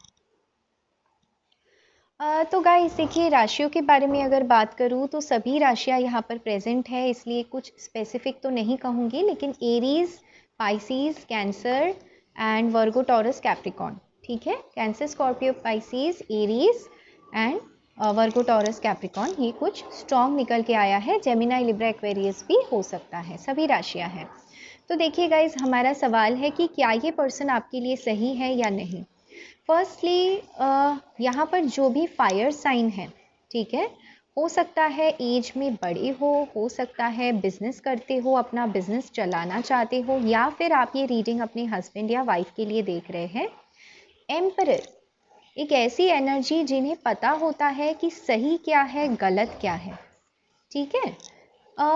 तो गाइस देखिए, राशियों के बारे में अगर बात करूँ तो सभी राशियाँ यहाँ पर प्रेजेंट है, इसलिए कुछ स्पेसिफिक तो नहीं कहूँगी, लेकिन Aries, Pisces, cancer and Virgo, taurus, Capricorn. ठीक है, cancer, Scorpio, Pisces, Aries and Virgo, taurus, Capricorn, ये कुछ स्ट्रॉन्ग निकल के आया है। जेमिनाई, लिब्रा, एक्वेरियस भी हो सकता है, सभी राशियाँ हैं। तो देखिए गाइज, हमारा सवाल है कि क्या ये पर्सन आपके लिए सही है या नहीं। फर्स्टली यहाँ पर जो भी फायर साइन है, ठीक है, हो सकता है एज में बड़े हो सकता है बिजनेस करते हो, अपना बिजनेस चलाना चाहते हो, या फिर आप ये रीडिंग अपने हस्बैंड या वाइफ के लिए देख रहे हैं। एम्परर, एक ऐसी एनर्जी जिन्हें पता होता है कि सही क्या है, गलत क्या है। ठीक है।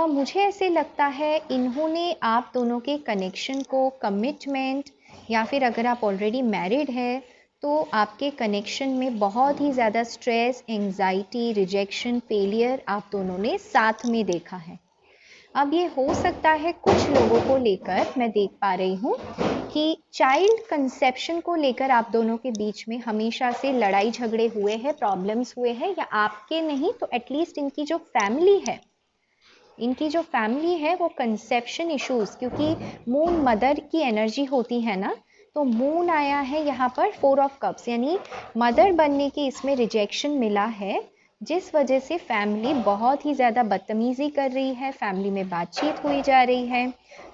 मुझे ऐसे लगता है इन्होंने आप दोनों के कनेक्शन को कमिटमेंट, या फिर अगर आप ऑलरेडी मैरिड है तो आपके कनेक्शन में बहुत ही ज़्यादा स्ट्रेस, एंजाइटी, रिजेक्शन, फेलियर आप दोनों ने साथ में देखा है। अब ये हो सकता है कुछ लोगों को लेकर मैं देख पा रही हूँ कि चाइल्ड कंसेप्शन को लेकर आप दोनों के बीच में हमेशा से लड़ाई झगड़े हुए हैं, प्रॉब्लम्स हुए हैं, या आपके नहीं तो एटलीस्ट इनकी जो फैमिली है वो कंसेप्शन इश्यूज, क्योंकि मून मदर की एनर्जी होती है ना, तो मून आया है यहाँ पर 4 ऑफ कप्स, यानी मदर बनने की इसमें रिजेक्शन मिला है, जिस वजह से फैमिली बहुत ही ज़्यादा बदतमीज़ी कर रही है, फैमिली में बातचीत हुई जा रही है।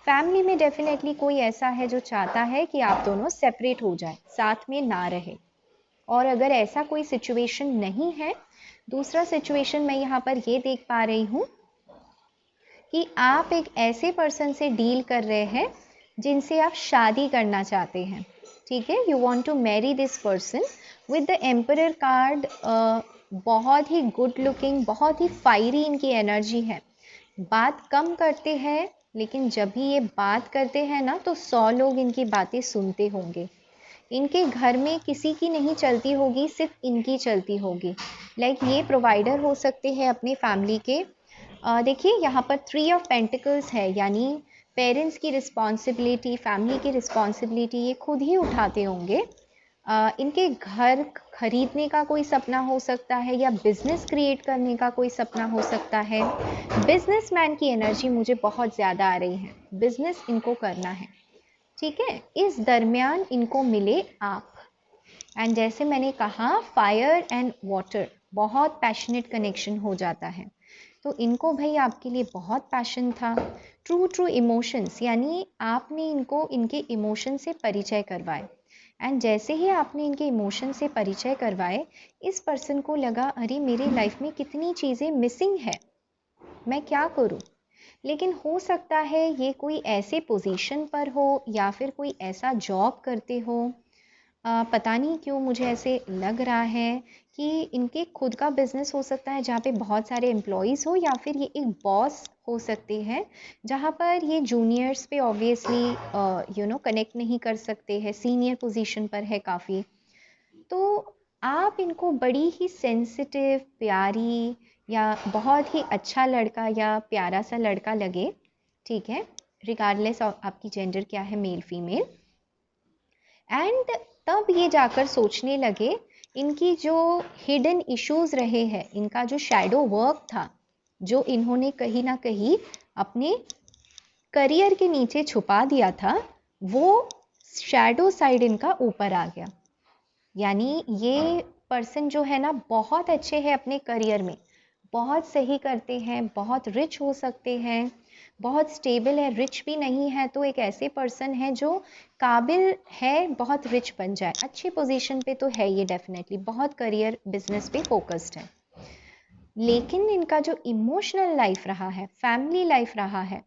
फैमिली में डेफिनेटली कोई ऐसा है जो चाहता है कि आप दोनों सेपरेट हो जाए, साथ में ना रहे। और अगर ऐसा कोई सिचुएशन नहीं है, दूसरा सिचुएशन मैं यहाँ पर ये देख पा रही हूँ कि आप एक ऐसे पर्सन से डील कर रहे हैं जिनसे आप शादी करना चाहते हैं। ठीक है, you want to marry this person with the emperor card. बहुत ही गुड लुकिंग, बहुत ही फायरी इनकी एनर्जी है। बात कम करते हैं, लेकिन जब भी ये बात करते हैं ना तो 100 लोग इनकी बातें सुनते होंगे। इनके घर में किसी की नहीं चलती होगी, सिर्फ इनकी चलती होगी। लाइक ये प्रोवाइडर हो सकते हैं अपनी फैमिली के। देखिए यहाँ पर 3 ऑफ पेंटिकल्स है, यानी पेरेंट्स की रिस्पॉन्सिबिलिटी, फैमिली की रिस्पॉन्सिबिलिटी ये खुद ही उठाते होंगे। इनके घर खरीदने का कोई सपना हो सकता है, या बिजनेस क्रिएट करने का कोई सपना हो सकता है। बिजनेसमैन की एनर्जी मुझे बहुत ज़्यादा आ रही है, बिजनेस इनको करना है। ठीक है, इस दरमियान इनको मिले आप। एंड जैसे मैंने कहा, फायर एंड वाटर बहुत पैशनेट कनेक्शन हो जाता है, तो इनको भाई आपके लिए बहुत पैशन था। ट्रू इमोशंस, यानी आपने इनको इनके इमोशन से परिचय करवाए। एंड जैसे ही आपने इनके इमोशन से परिचय करवाए, इस पर्सन को लगा अरे मेरी लाइफ में कितनी चीज़ें मिसिंग है, मैं क्या करूं। लेकिन हो सकता है ये कोई ऐसे पोजीशन पर हो, या फिर कोई ऐसा जॉब करते हो, पता नहीं क्यों मुझे ऐसे लग रहा है कि इनके खुद का बिजनेस हो सकता है जहाँ पे बहुत सारे एम्प्लॉयज़ हो, या फिर ये एक बॉस हो सकते हैं जहाँ पर ये जूनियर्स पे ऑब्वियसली कनेक्ट नहीं कर सकते हैं, सीनियर पोजीशन पर है काफ़ी। तो आप इनको बड़ी ही सेंसिटिव, प्यारी, या बहुत ही अच्छा लड़का या प्यारा सा लड़का लगे। ठीक है, रिगार्डलेस ऑफ आपकी जेंडर क्या है, मेल फीमेल। एंड तब ये जाकर सोचने लगे इनकी जो हिडन इश्यूज रहे हैं, इनका जो शैडो वर्क था, जो इन्होंने कहीं ना कहीं अपने करियर के नीचे छुपा दिया था, वो शैडो साइड इनका ऊपर आ गया। यानी ये पर्सन जो है ना बहुत अच्छे हैं अपने करियर में, बहुत सही करते हैं, बहुत रिच हो सकते हैं, बहुत स्टेबल है, रिच भी नहीं है तो एक ऐसे पर्सन है जो काबिल है बहुत रिच बन जाए, अच्छी पोजीशन पे तो है ये डेफिनेटली, बहुत करियर बिजनेस पे फोकस्ड है। लेकिन इनका जो इमोशनल लाइफ रहा है, फैमिली लाइफ रहा है,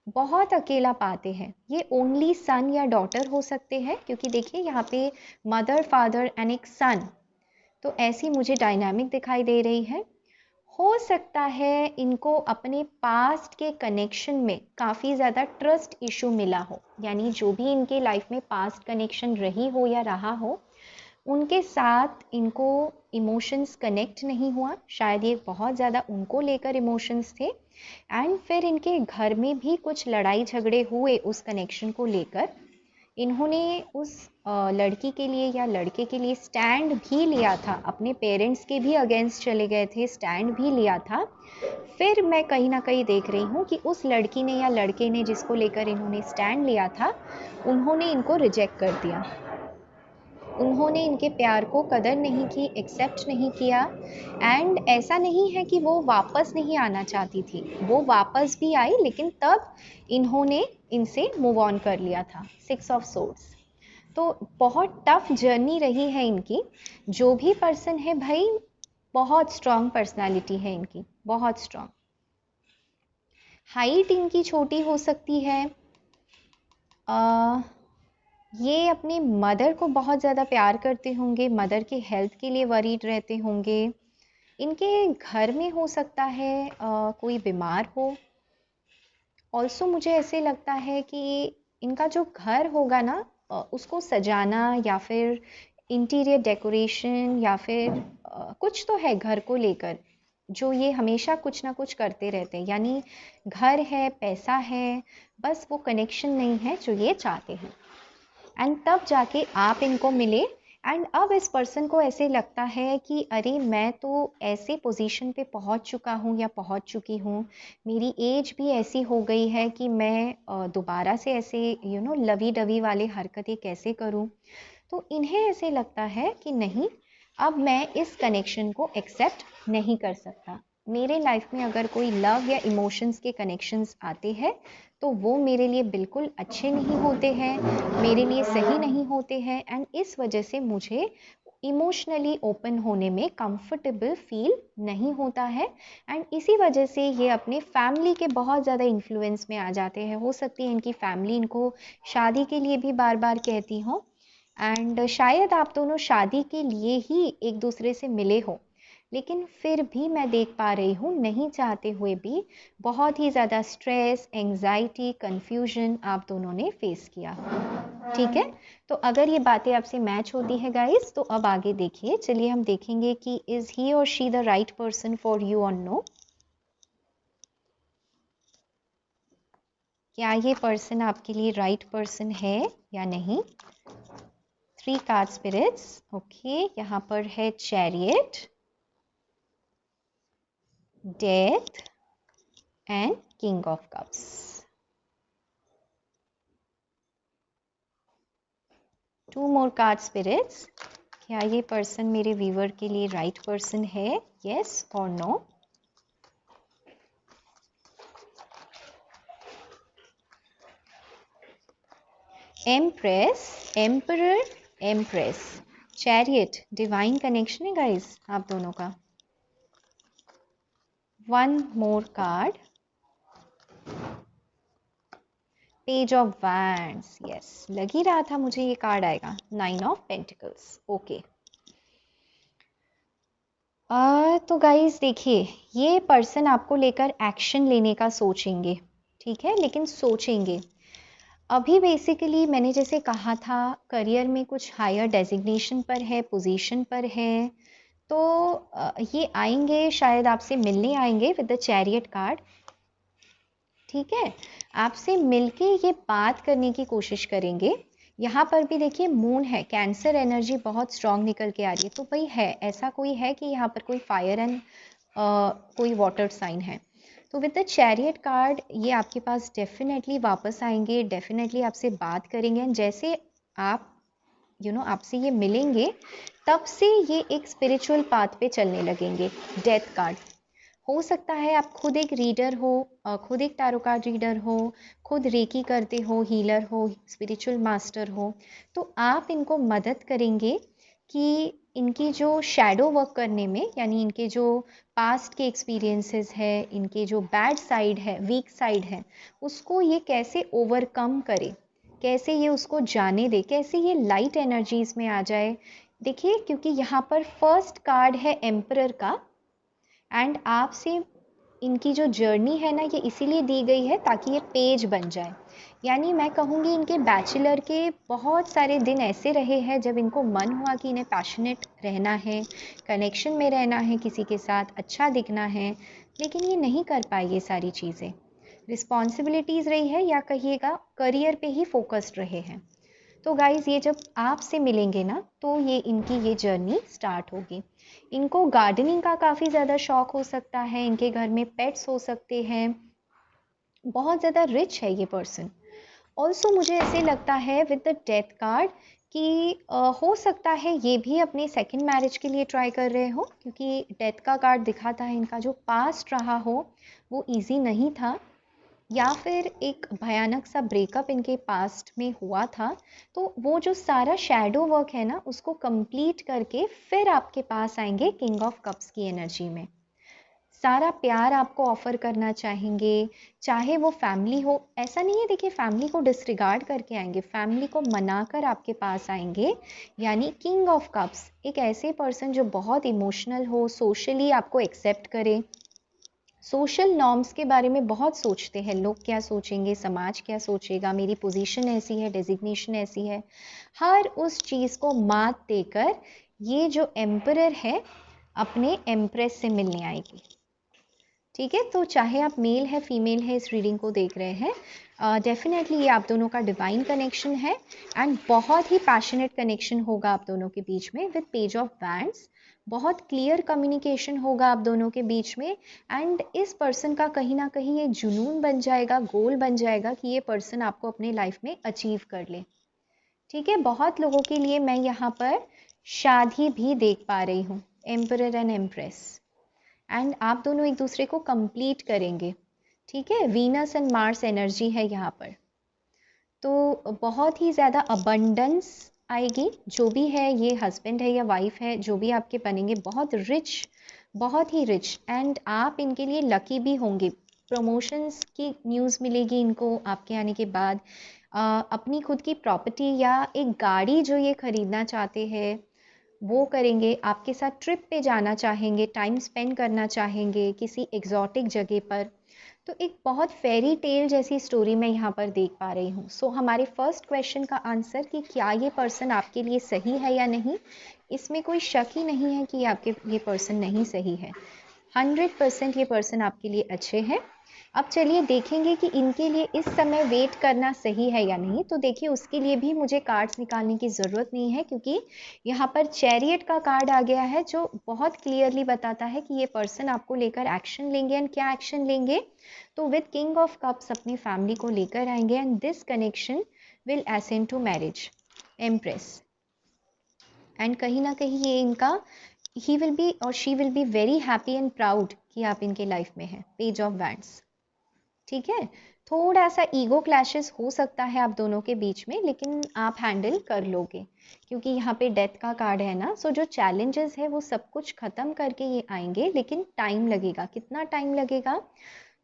बहुत अकेला पाते हैं। ये ओनली सन या डॉटर हो सकते हैं, क्योंकि देखिए यहाँ पे मदर, फादर एंड एक सन, तो ऐसी मुझे डायनामिक दिखाई दे रही है। हो सकता है इनको अपने पास्ट के कनेक्शन में काफ़ी ज़्यादा ट्रस्ट इशू मिला हो, यानी जो भी इनके लाइफ में पास्ट कनेक्शन रही हो या रहा हो, उनके साथ इनको इमोशंस कनेक्ट नहीं हुआ, शायद ये बहुत ज़्यादा उनको लेकर इमोशंस थे। एंड फिर इनके घर में भी कुछ लड़ाई झगड़े हुए उस कनेक्शन को लेकर। इन्होंने उस लड़की के लिए या लड़के के लिए स्टैंड भी लिया था, अपने पेरेंट्स के भी अगेंस्ट चले गए थे, स्टैंड भी लिया था। फिर मैं कहीं ना कहीं देख रही हूँ कि उस लड़की ने या लड़के ने जिसको लेकर इन्होंने स्टैंड लिया था, उन्होंने इनको रिजेक्ट कर दिया, उन्होंने इनके प्यार को कदर नहीं की, एक्सेप्ट नहीं किया। एंड ऐसा नहीं है कि वो वापस नहीं आना चाहती थी, वो वापस भी आई, लेकिन तब इन्होंने इनसे मूव ऑन कर लिया था। 6 ऑफ सोर्ड्स। तो बहुत टफ जर्नी रही है इनकी। जो भी पर्सन है भाई, बहुत स्ट्रांग पर्सनालिटी है इनकी, बहुत स्ट्रांग। हाइट इनकी छोटी हो सकती है, ये अपने मदर को बहुत ज़्यादा प्यार करते होंगे, मदर के हेल्थ के लिए वरीड रहते होंगे। इनके घर में हो सकता है कोई बीमार हो। ऑल्सो मुझे ऐसे लगता है कि इनका जो घर होगा ना, उसको सजाना या फिर इंटीरियर डेकोरेशन या फिर कुछ तो है घर को लेकर, जो ये हमेशा कुछ ना कुछ करते रहते हैं। यानी घर है, पैसा है, बस वो कनेक्शन नहीं है जो ये चाहते हैं। एंड तब जाके आप इनको मिले एंड अब इस पर्सन को ऐसे लगता है कि अरे मैं तो ऐसे पोजीशन पे पहुंच चुका हूँ या पहुंच चुकी हूँ, मेरी एज भी ऐसी हो गई है कि मैं दोबारा से ऐसे लवी डवी वाले हरकतें कैसे करूँ। तो इन्हें ऐसे लगता है कि नहीं, अब मैं इस कनेक्शन को एक्सेप्ट नहीं कर सकता। मेरे लाइफ में अगर कोई लव या इमोशंस के कनेक्शंस आते हैं तो वो मेरे लिए बिल्कुल अच्छे नहीं होते हैं, मेरे लिए सही नहीं होते हैं। एंड इस वजह से मुझे इमोशनली ओपन होने में कंफर्टेबल फील नहीं होता है। एंड इसी वजह से ये अपने फैमिली के बहुत ज़्यादा इन्फ्लुएंस में आ जाते हैं। हो सकती है इनकी फैमिली इनको शादी के लिए भी बार बार कहती हो एंड शायद आप दोनों शादी के लिए ही एक दूसरे से मिले हो, लेकिन फिर भी मैं देख पा रही हूँ नहीं चाहते हुए भी बहुत ही ज़्यादा स्ट्रेस, एंजाइटी, कंफ्यूजन आप दोनों ने फेस किया। ठीक है, तो अगर ये बातें आपसे मैच होती है गाइस, तो अब आगे देखिए। चलिए हम देखेंगे कि इज ही और she the right person for you और नो। क्या ये पर्सन आपके लिए राइट पर्सन है या नहीं। 3 कार्ड स्पिरिट्स। ओके, यहाँ पर है chariot, death and king of cups. Two more card spirits. क्या ये पर्सन मेरे व्यूअर के लिए राइट पर्सन है, यस और no. Empress, emperor, empress, chariot, divine connection है गाइस आप दोनों का। One more card, page of wands. Yes, लग ही रहा था मुझे ये कार्ड आएगा। 9 ऑफ पेंटिकल्स। ओके, तो गाइस देखिए, ये पर्सन आपको लेकर एक्शन लेने का सोचेंगे, ठीक है, लेकिन सोचेंगे। अभी बेसिकली मैंने जैसे कहा था, करियर में कुछ हायर डेजिग्नेशन पर है, पोजीशन पर है, तो ये आएंगे, शायद आपसे मिलने आएंगे विद द चैरियट कार्ड। ठीक है, आपसे मिलके ये बात करने की कोशिश करेंगे। यहाँ पर भी देखिए मून है, कैंसर एनर्जी बहुत स्ट्रांग निकल के आ रही है। तो भाई है, ऐसा कोई है कि यहाँ पर कोई फायर एंड कोई वाटर साइन है। तो विद द चैरियट कार्ड ये आपके पास डेफिनेटली वापस आएंगे, डेफिनेटली आपसे बात करेंगे। जैसे आप आपसे ये मिलेंगे, तब से ये एक स्पिरिचुअल पाथ पे चलने लगेंगे। डेथ कार्ड हो सकता है आप खुद एक रीडर हो, खुद एक टैरो कार्ड रीडर हो, खुद रेकी करते हो, हीलर हो, स्पिरिचुअल मास्टर हो, तो आप इनको मदद करेंगे कि इनकी जो शैडो वर्क करने में, यानी इनके जो पास्ट के एक्सपीरियंसेस है, इनके जो बैड साइड है, वीक साइड है, उसको ये कैसे ओवरकम करे, कैसे ये उसको जाने दे, कैसे ये लाइट एनर्जीज में आ जाए। देखिए, क्योंकि यहाँ पर फर्स्ट कार्ड है एम्परर का, एंड आपसे इनकी जो जर्नी है ना, ये इसीलिए दी गई है ताकि ये पेज बन जाए। यानी मैं कहूँगी इनके बैचलर के बहुत सारे दिन ऐसे रहे हैं जब इनको मन हुआ कि इन्हें पैशनेट रहना है, कनेक्शन में रहना है, किसी के साथ अच्छा दिखना है, लेकिन ये नहीं कर पाए ये सारी चीज़ें। रिस्पॉन्सिबिलिटीज़ रही है या कहिएगा करियर पे ही फोकस्ड रहे हैं। तो गाइज ये जब आपसे मिलेंगे ना, तो ये इनकी ये जर्नी स्टार्ट होगी। इनको गार्डनिंग का काफ़ी ज़्यादा शौक हो सकता है, इनके घर में पेट्स हो सकते हैं, बहुत ज़्यादा रिच है ये पर्सन। ऑल्सो मुझे ऐसे लगता है विद द डेथ कार्ड कि हो सकता है ये भी अपने सेकंड मैरिज के लिए ट्राई कर रहे हो, क्योंकि डेथ का कार्ड दिखाता है इनका जो पास्ट रहा हो वो इजी नहीं था, या फिर एक भयानक सा ब्रेकअप इनके पास्ट में हुआ था। तो वो जो सारा शैडो वर्क है ना, उसको कंप्लीट करके फिर आपके पास आएंगे किंग ऑफ कप्स की एनर्जी में। सारा प्यार आपको ऑफर करना चाहेंगे, चाहे वो फैमिली हो। ऐसा नहीं है, देखिए फैमिली को डिसरिगार्ड करके आएंगे, फैमिली को मनाकर आपके पास आएंगे। यानी किंग ऑफ कप्स, एक ऐसे पर्सन जो बहुत इमोशनल हो, सोशली आपको एक्सेप्ट करे, सोशल नॉर्म्स के बारे में बहुत सोचते हैं, लोग क्या सोचेंगे, समाज क्या सोचेगा, मेरी पोजीशन ऐसी है, डेजिग्नेशन ऐसी है, हर उस चीज़ को मात देकर ये जो एम्परर है अपने एम्प्रेस से मिलने आएगी। ठीक है, तो चाहे आप मेल है फीमेल है इस रीडिंग को देख रहे हैं, डेफिनेटली ये आप दोनों का डिवाइन कनेक्शन है एंड बहुत ही पैशनेट कनेक्शन होगा आप दोनों के बीच में विद पेज ऑफ वैंड्स। बहुत क्लियर कम्युनिकेशन होगा आप दोनों के बीच में एंड इस पर्सन का कहीं ना कहीं ये जुनून बन जाएगा, गोल बन जाएगा कि ये पर्सन आपको अपने लाइफ में अचीव कर ले। ठीक है, बहुत लोगों के लिए मैं यहाँ पर शादी भी देख पा रही हूँ, एम्परर एंड एम्प्रेस, एंड आप दोनों एक दूसरे को कंप्लीट करेंगे। ठीक है, वीनस एंड मार्स एनर्जी है यहाँ पर, तो बहुत ही ज़्यादा अबंडेंस आएगी। जो भी है, ये हस्बैंड है या वाइफ है, जो भी आपके बनेंगे, बहुत रिच, बहुत ही रिच, एंड आप इनके लिए लकी भी होंगे। प्रमोशंस की न्यूज़ मिलेगी इनको आपके आने के बाद। अपनी खुद की प्रॉपर्टी या एक गाड़ी जो ये खरीदना चाहते हैं वो करेंगे, आपके साथ ट्रिप पे जाना चाहेंगे, टाइम स्पेंड करना चाहेंगे किसी एग्जॉटिक जगह पर। तो एक बहुत फेरी टेल जैसी स्टोरी मैं यहाँ पर देख पा रही हूँ। सो हमारे फर्स्ट क्वेश्चन का आंसर कि क्या ये पर्सन आपके लिए सही है या नहीं, इसमें कोई शक ही नहीं है कि आपके ये पर्सन नहीं सही है। 100% ये पर्सन आपके लिए अच्छे हैं। अब चलिए देखेंगे कि इनके लिए इस समय वेट करना सही है या नहीं। तो देखिए उसके लिए भी मुझे कार्ड्स निकालने की ज़रूरत नहीं है, क्योंकि यहाँ पर चैरियट का कार्ड आ गया है जो बहुत क्लियरली बताता है कि ये पर्सन आपको लेकर एक्शन लेंगे। एंड क्या एक्शन लेंगे, तो विद किंग ऑफ कप्स अपनी फैमिली को लेकर आएंगे and this connection will ascend to marriage, empress. And कहीं ना कहीं ये इनका ही विल बी और she will be very happy and proud कि आप इनके लाइफ में हैं, पेज ऑफ वैंड्स। ठीक है, थोड़ा सा ईगो क्लैशेस हो सकता है आप दोनों के बीच में, लेकिन आप हैंडल कर लोगे क्योंकि यहाँ पे डेथ का कार्ड है ना। सो जो चैलेंजेस है वो सब कुछ ख़त्म करके ये आएंगे, लेकिन टाइम लगेगा। कितना टाइम लगेगा,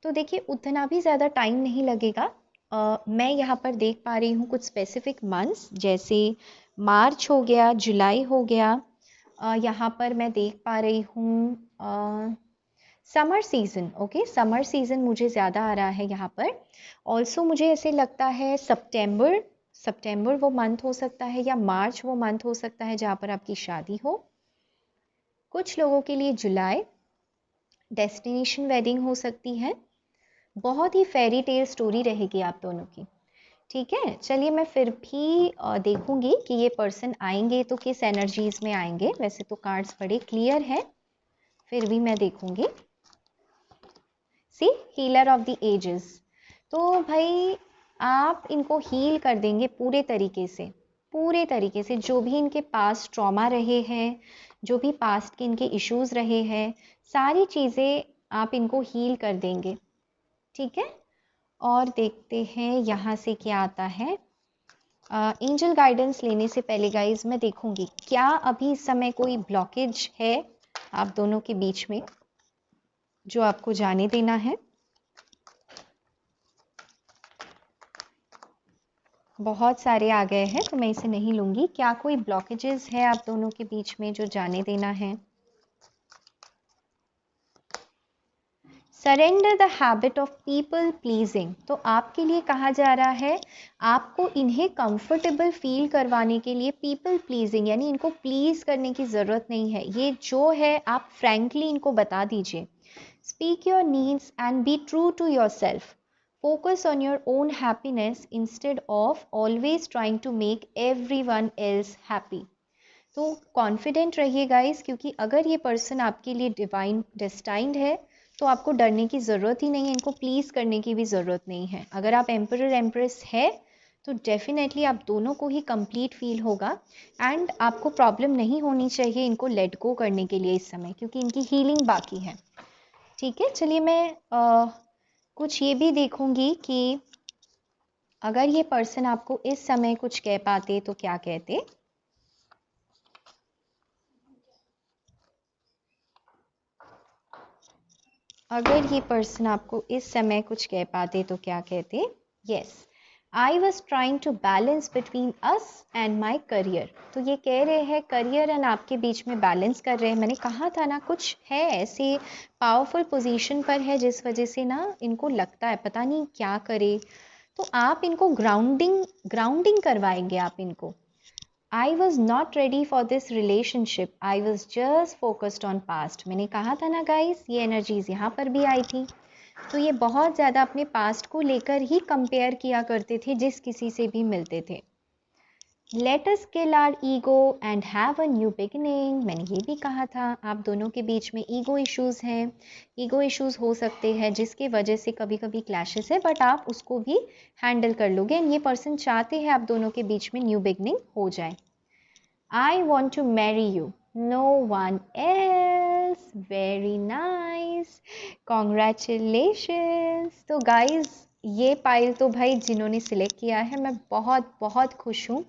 तो देखिए उतना भी ज़्यादा टाइम नहीं लगेगा। मैं यहाँ पर देख पा रही हूँ कुछ स्पेसिफिक मंथ्स, जैसे मार्च हो गया, जुलाई हो गया। यहाँ पर मैं देख पा रही हूँ summer season. Okay, summer season मुझे ज़्यादा आ रहा है यहाँ पर। ऑल्सो मुझे ऐसे लगता है सितंबर वो मंथ हो सकता है, या मार्च वो मंथ हो सकता है जहाँ पर आपकी शादी हो। कुछ लोगों के लिए जुलाई डेस्टिनेशन वेडिंग हो सकती है। बहुत ही फेरी टेल स्टोरी रहेगी आप दोनों की। ठीक है, चलिए मैं फिर भी देखूंगी कि ये पर्सन आएंगे तो किस एनर्जीज में आएंगे। वैसे तो कार्ड्स बड़े क्लियर है, फिर भी मैं देखूंगी। सी हीलर ऑफ द एजेस, तो भाई आप इनको हील कर देंगे पूरे तरीके से, पूरे तरीके से। जो भी इनके पास ट्रॉमा रहे हैं, जो भी पास्ट के इनके इश्यूज रहे हैं, सारी चीज़ें आप इनको हील कर देंगे। ठीक है, और देखते हैं यहाँ से क्या आता है। एंजल गाइडेंस लेने से पहले गाइज मैं देखूंगी क्या अभी इस समय कोई ब्लॉकेज है आप दोनों के बीच में जो आपको जाने देना है। बहुत सारे आ गए हैं तो मैं इसे नहीं लूंगी। क्या कोई ब्लॉकेजेस है आप दोनों के बीच में जो जाने देना है। Surrender the habit of people pleasing, तो आपके लिए कहा जा रहा है आपको इन्हें कंफर्टेबल फील करवाने के लिए पीपल प्लीजिंग, यानी इनको प्लीज करने की ज़रूरत नहीं है। ये जो है आप फ्रैंकली इनको बता दीजिए। Speak your needs and be true to your self. Focus on your own happiness instead of always trying to make everyone else happy. तो कॉन्फिडेंट रहिए गाइस, क्योंकि अगर ये पर्सन आपके लिए डिवाइन डेस्टाइंड है तो आपको डरने की ज़रूरत ही नहीं है, इनको प्लीज़ करने की भी ज़रूरत नहीं है। अगर आप एम्परर एम्प्रेस है तो डेफिनेटली आप दोनों को ही कंप्लीट फील होगा एंड आपको प्रॉब्लम नहीं होनी चाहिए इनको लेट गो करने के लिए इस समय, क्योंकि इनकी हीलिंग बाकी है। ठीक है, चलिए मैं कुछ ये भी देखूंगी कि अगर ये पर्सन आपको इस समय कुछ कह पाते तो क्या कहते। अगर ये पर्सन आपको इस समय कुछ कह पाते तो क्या कहते? Yes, I was trying to balance between us and my career. तो ये कह रहे हैं करियर एंड आपके बीच में बैलेंस कर रहे हैं। मैंने कहा था ना, कुछ है ऐसे पावरफुल पोजीशन पर है जिस वजह से ना इनको लगता है पता नहीं क्या करे, तो आप इनको ग्राउंडिंग करवाएंगे आप इनको। I was not ready for this relationship. I was just focused on past. मैंने कहा था ना गाइस, ये एनर्जीज यहाँ पर भी आई थी। तो ये बहुत ज़्यादा अपने पास्ट को लेकर ही कंपेयर किया करते थे जिस किसी से भी मिलते थे। Let us kill our ego and have a new beginning. मैंने ये भी कहा था, आप दोनों के बीच में ईगो इश्यूज हैं। ईगो इश्यूज हो सकते हैं जिसकी वजह से कभी कभी क्लैशेस है, बट आप उसको भी हैंडल कर लोगे। एंड ये पर्सन चाहते हैं आप दोनों के बीच में न्यू बिगनिंग हो जाए। I want to marry you. No one else. Very nice. Congratulations. तो guys, ये पाइल तो भाई जिन्होंने सिलेक्ट किया है, मैं बहुत बहुत खुश हूँ।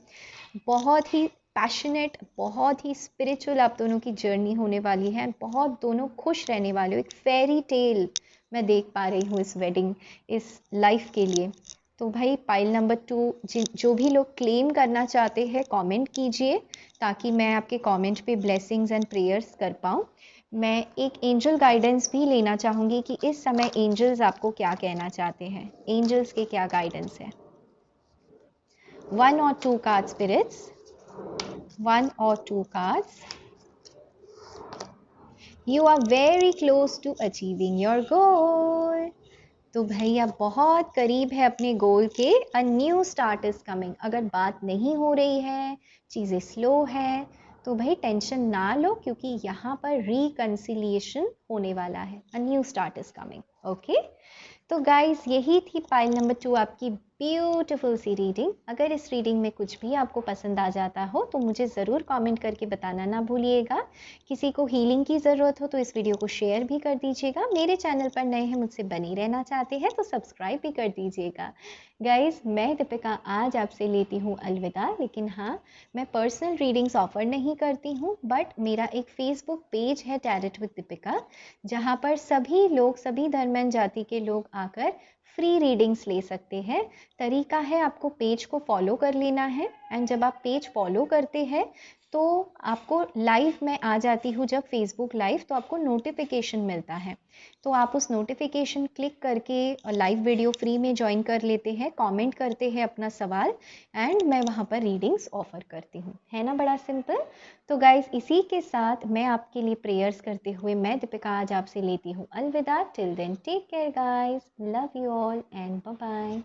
बहुत ही पैशनेट, बहुत ही स्पिरिचुअल आप दोनों की जर्नी होने वाली है। बहुत दोनों खुश रहने वाले हो। एक फेरी टेल मैं देख पा रही हूँ इस वेडिंग, इस लाइफ के लिए। तो भाई पाइल नंबर 2 जो भी लोग क्लेम करना चाहते हैं कमेंट कीजिए, ताकि मैं आपके कमेंट पे ब्लेसिंग्स एंड प्रेयर्स कर पाऊँ। मैं एक एंजल गाइडेंस भी लेना चाहूँगी कि इस समय एंजल्स आपको क्या कहना चाहते हैं, एंजल्स के क्या गाइडेंस है। 1 or 2 card spirits, 1 or 2 cards. You are very close to achieving your goal. तो भैया बहुत करीब है अपने गोल के। A new start is coming. अगर बात नहीं हो रही है, चीज़ें स्लो है, तो भाई टेंशन ना लो, क्योंकि यहाँ पर रिकन्सिलिएशन होने वाला है। अ new start is coming. Okay, तो गाइस यही थी पाइल नंबर 2 आपकी ब्यूटीफुल सी रीडिंग। अगर इस रीडिंग में कुछ भी आपको पसंद आ जाता हो तो मुझे ज़रूर कमेंट करके बताना ना भूलिएगा। किसी को हीलिंग की ज़रूरत हो तो इस वीडियो को शेयर भी कर दीजिएगा। मेरे चैनल पर नए हैं, मुझसे बने रहना चाहते हैं तो सब्सक्राइब भी कर दीजिएगा। गाइस मैं दीपिका आज आपसे लेती हूँ अलविदा। लेकिन हाँ, मैं पर्सनल रीडिंग्स ऑफर नहीं करती हूँ, बट मेरा एक फेसबुक पेज है टैरेट विद दीपिका, जहाँ पर सभी लोग, सभी धर्म एंड जाति के लोग आकर फ्री रीडिंग्स ले सकते हैं। तरीका है आपको पेज को फॉलो कर लेना है, एंड जब आप पेज फॉलो करते हैं तो आपको लाइव मैं आ जाती हूँ जब फेसबुक लाइव, तो आपको नोटिफिकेशन मिलता है। तो आप उस नोटिफिकेशन क्लिक करके लाइव वीडियो फ्री में ज्वाइन कर लेते हैं, कमेंट करते हैं अपना सवाल, एंड मैं वहाँ पर रीडिंग्स ऑफर करती हूँ। है ना बड़ा सिंपल। तो गाइज इसी के साथ मैं आपके लिए प्रेयर्स करते हुए मैं दीपिका आज आपसे लेती हूँ अलविदा। Till then take care guys, love you all and bye bye.